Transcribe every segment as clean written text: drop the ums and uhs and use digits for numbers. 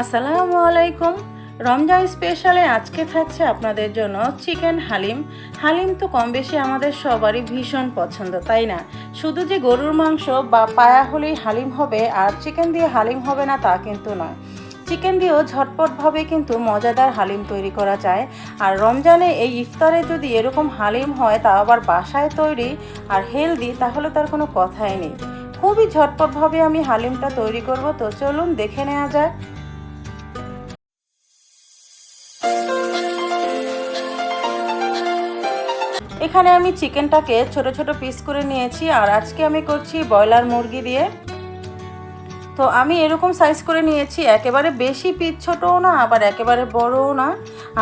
আসসালামুয়ালাইকুম। রমজান স্পেশালে আজকে থাকছে আপনাদের জন্য চিকেন হালিম। হালিম তো কম বেশি আমাদের সবারই ভীষণ পছন্দ, তাই না? শুধু যে গরুর মাংস বা পায়া হলেই হালিম হবে আর চিকেন দিয়ে হালিম হবে না তা কিন্তু নয়। চিকেন দিয়েও ঝটপটভাবে কিন্তু মজাদার হালিম তৈরি করা যায়। আর রমজানে এই ইফতারে যদি এরকম হালিম হয়, তা আবার বাসায় তৈরি আর হেলদি, তাহলে তার কোনো কথাই নেই। খুবই ঝটপটভাবে আমি হালিমটা তৈরি করব, তো চলুন দেখে নেওয়া যাক। এখানে আমি চিকেনটাকে ছোট ছোট পিস করে নিয়েছি, আর আজকে আমি করছি ব্রয়লার মুরগি দিয়ে। তো আমি এরকম সাইজ করে নিয়েছি, একেবারে বেশি পিস ছোটও না আবার একেবারে বড়ও না।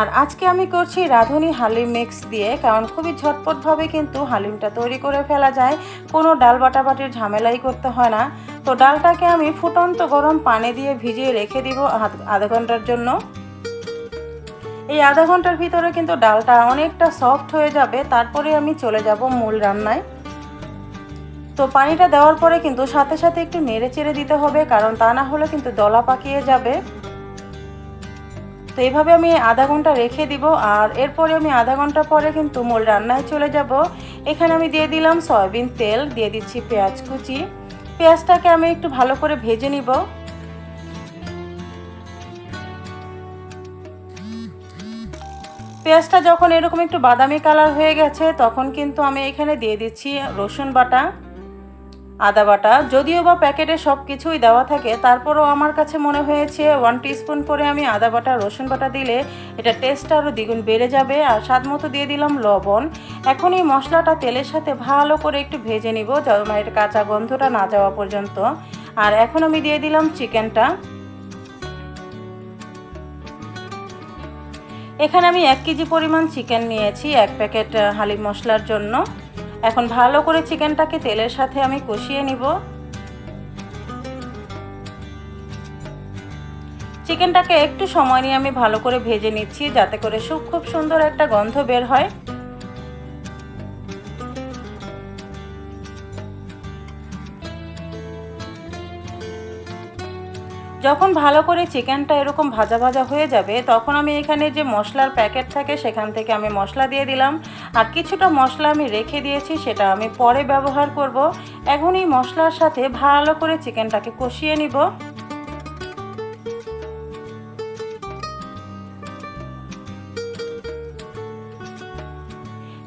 আর আজকে আমি করছি রাঁধুনি হালিম মিক্স দিয়ে, কারণ খুবই ঝটপটভাবে কিন্তু হালিমটা তৈরি করে ফেলা যায়, কোনো ডাল বাটাবাটির ঝামেলাই করতে হয় না। তো ডালটাকে আমি ফুটন্ত গরম পানি দিয়ে ভিজিয়ে রেখে দিব আধা ঘন্টার জন্য। এই আধা ঘন্টার ভিতরে কিন্তু ডালটা অনেকটা সফট হয়ে যাবে, তারপরে আমি চলে যাব মূল রান্নায়। তো পানিটা দেওয়ার পরে কিন্তু সাথে সাথে একটু নেড়ে চেড়ে দিতে হবে, কারণ তা না হলে কিন্তু দলা পাকিয়ে যাবে। তো এইভাবে আমি আধা ঘন্টা রেখে দিব, আর এরপরে আমি আধা ঘন্টা পরে কিন্তু মূল রান্নায় চলে যাব। এখানে আমি দিয়ে দিলাম সয়াবিন তেল, দিয়ে দিচ্ছি পেঁয়াজ কুচি। পেঁয়াজটাকে আমি একটু ভালো করে ভেজে নিব। পেঁয়াজটা যখন এরকম একটু বাদামি কালার হয়ে গেছে, তখন কিন্তু আমি এখানে দিয়ে দিচ্ছি রসুন বাটা, আদা বাটা। যদিও বা প্যাকেটে সব কিছুই দেওয়া থাকে, তারপরও আমার কাছে মনে হয়েছে 1 টিস্পুন করে আমি আদা বাটা রসুন বাটা দিলে এটা টেস্টটা আরও দ্বিগুণ বেড়ে যাবে। আর স্বাদ মতো দিয়ে দিলাম লবণ। এখন এই মশলাটা তেলের সাথে ভালো করে একটু ভেজে নিব, এর কাঁচা গন্ধটা না যাওয়া পর্যন্ত। আর এখন আমি দিয়ে দিলাম চিকেনটা। এখানে আমি 1 কেজি পরিমাণ চিকেন নিয়েছি 1 প্যাকেট হালিম মশলার জন্য। এখন ভালো করে চিকেনটাকে তেলের সাথে আমি কষিয়ে নিব। চিকেনটাকে একটু সময় নিয়ে আমি ভালো করে ভেজে নিচ্ছি, যাতে করে খুব সুন্দর একটা গন্ধ বের হয়। যখন ভালো করে চিকেনটা এরকম ভাজা ভাজা হয়ে যাবে, তখন আমি এখানে যে মশলার প্যাকেট থাকে সেখান থেকে আমি মশলা দিয়ে দিলাম। আর কিছুটা মশলা আমি রেখে দিয়েছি, সেটা আমি পরে ব্যবহার করব। এখন এই মশলার সাথে ভালো করে চিকেনটাকে কষিয়ে নিব।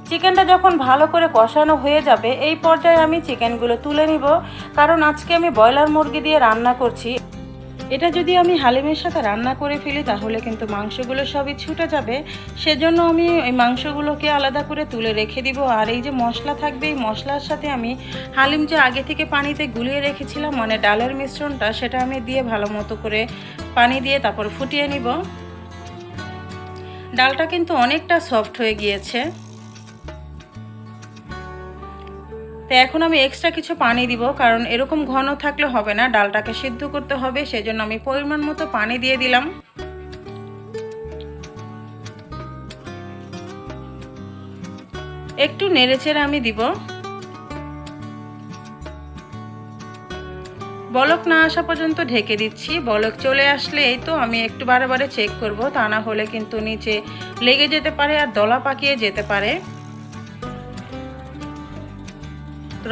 চিকেনটা যখন ভালো করে কষানো হয়ে যাবে, এই পর্যায়ে আমি চিকেনগুলো তুলে নিব, কারণ আজকে আমি ব্রয়লার মুরগি দিয়ে রান্না করছি। এটা যদি আমি হালিমের সাথে রান্না করে ফেলি, তাহলে কিন্তু মাংসগুলো সবই ছুটে যাবে। সেজন্য আমি এই মাংসগুলোকে আলাদা করে তুলে রেখে দিব। আর এই যে মশলা থাকবে, এই মশলার সাথে আমি হালিম যে আগে থেকে পানিতে গুলিয়ে রেখেছিলাম, মানে ডালের মিশ্রণটা, সেটা আমি দিয়ে ভালো মতো করে পানি দিয়ে তারপর ফুটিয়ে নিব। ডালটা কিন্তু অনেকটা সফট হয়ে গিয়েছে। তো এখন আমি এক্সট্রা কিছু পানি দিব, কারণ এরকম ঘন থাকলে হবে না, ডালটাকে সিদ্ধ করতে হবে। সেজন্য আমি পরিমাণ মতো পানি দিয়ে দিলাম। একটু নেড়েচেড়ে আমি দিব। বলক না আসা পর্যন্ত ঢেকে দিচ্ছি। বলক চলে আসলে এই তো আমি একটু বারে বারে চেক করব, তা না হলে কিন্তু নিচে লেগে যেতে পারে আর দলা পাকিয়ে যেতে পারে।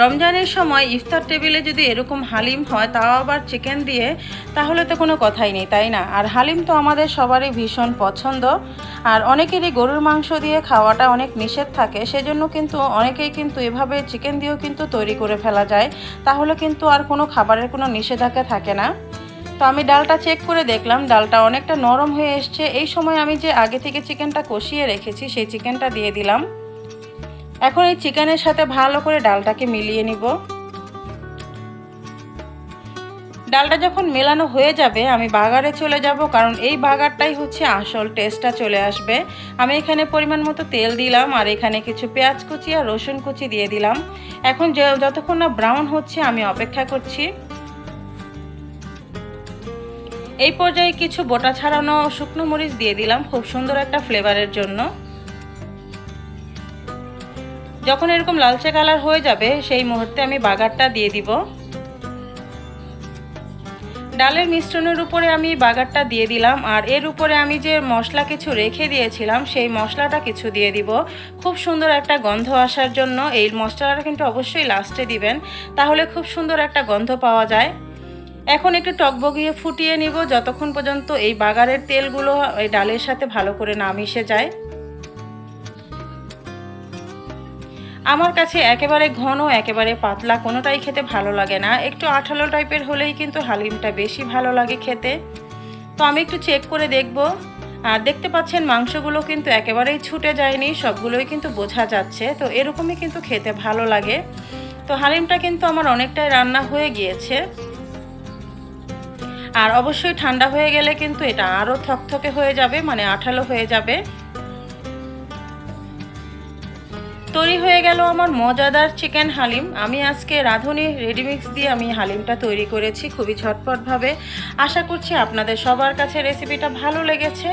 রমজানের সময় ইফতার টেবিলে যদি এরকম হালিম হয়, তাও আবার চিকেন দিয়ে, তাহলে তো কোনো কথাই নেই, তাই না? আর হালিম তো আমাদের সবারই ভীষণ পছন্দ। আর অনেকেরই গরুর মাংস দিয়ে খাওয়াটা অনেক নিষেধ থাকে, সেজন্য কিন্তু অনেকেই কিন্তু এভাবে চিকেন দিয়েও কিন্তু তৈরি করে ফেলা যায়, তাহলে কিন্তু আর কোনো খাবারের কোনো নিষেধাজ্ঞা থাকে না। তো আমি ডালটা চেক করে দেখলাম, ডালটা অনেকটা নরম হয়ে এসছে। এই সময় আমি যে আগে থেকে চিকেনটা কষিয়ে রেখেছি, সেই চিকেনটা দিয়ে দিলাম। এখন এই চিকেনের সাথে ভালো করে ডালটাকে মিলিয়ে নিব। ডালটা যখন মেলানো হয়ে যাবে, আমি বাগারে চলে যাব, কারণ এই বাগারটাই হচ্ছে আসল টেস্টটা চলে আসবে। আমি এখানে পরিমাণ মতো তেল দিলাম, আর এখানে কিছু পেঁয়াজ কুচি আর রসুন কুচি দিয়ে দিলাম। এখন যতক্ষণ না ব্রাউন হচ্ছে, আমি অপেক্ষা করছি। এই পর্যায়ে কিছু বোটা ছাড়ানো শুকনো মরিচ দিয়ে দিলাম, খুব সুন্দর একটা ফ্লেভারের জন্য। যখন এরকম লালচে কালার হয়ে যাবে, সেই মুহূর্তে আমি বাগারটা দিয়ে দিব। ডালের মিশ্রণের উপরে আমি বাগারটা দিয়ে দিলাম, আর এর উপরে আমি যে মশলা কিছু রেখে দিয়েছিলাম সেই মশলাটা কিছু দিয়ে দিব খুব সুন্দর একটা গন্ধ আসার জন্য। এই মশলাটা কিন্তু অবশ্যই লাস্টে দিবেন, তাহলে খুব সুন্দর একটা গন্ধ পাওয়া যায়। এখন একটু টকবগিয়ে ফুটিয়ে নিব যতক্ষণ পর্যন্ত এই বাগারের তেলগুলো এই ডালের সাথে ভালো করে না মিশে যায়। আমার কাছে একেবারে ঘন একেবারে পাতলা কোনোটাই খেতে ভালো লাগে না, একটু আঠালো টাইপের হলেই কিন্তু হালিমটা বেশি ভালো লাগে খেতে। তো আমি একটু চেক করে দেখব, আর দেখতে পাচ্ছেন মাংসগুলো কিন্তু একেবারেই ছুটে যায়নি, সবগুলোই কিন্তু বোঝা যাচ্ছে। তো এরকমই কিন্তু খেতে ভালো লাগে। তো হালিমটা কিন্তু আমার অনেকটাই রান্না হয়ে গিয়েছে, আর অবশ্যই ঠান্ডা হয়ে গেলে কিন্তু এটা আরও থকথকে হয়ে যাবে, মানে আঠালো হয়ে যাবে। তৈরি হয়ে গেল আমার মজাদার চিকেন হালিম। আমি আজকে রাঁধুনি রেডিমিক্স দিয়ে আমি হালিমটা তৈরি করেছি খুবই ঝটপটভাবে। আশা করছি আপনাদের সবার কাছে রেসিপিটা ভালো লেগেছে।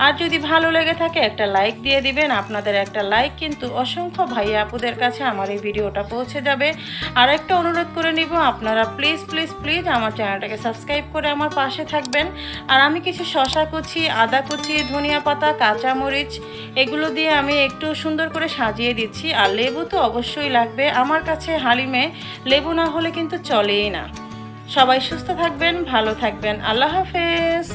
আর যদি ভালো লেগে থাকে একটা লাইক দিয়ে দিবেন। আপনাদের একটা লাইক কিন্তু অসংখ্য ভাইয়া আপুদের কাছে আমার এই ভিডিওটা পৌঁছে যাবে। আর একটা অনুরোধ করে নিব, আপনারা প্লিজ প্লিজ প্লিজ আমার চ্যানেলটাকে সাবস্ক্রাইব করে আমার পাশে থাকবেন। আর আমি কিছু শসা কুচি, আদা কুচি, ধনিয়া পাতা, কাঁচামরিচ এগুলো দিয়ে আমি একটু সুন্দর করে সাজিয়ে দিচ্ছি। আর লেবু তো অবশ্যই লাগবে, আমার কাছে হালিমে লেবু না হলে কিন্তু চলেই না। সবাই সুস্থ থাকবেন, ভালো থাকবেন। আল্লাহ হাফেজ।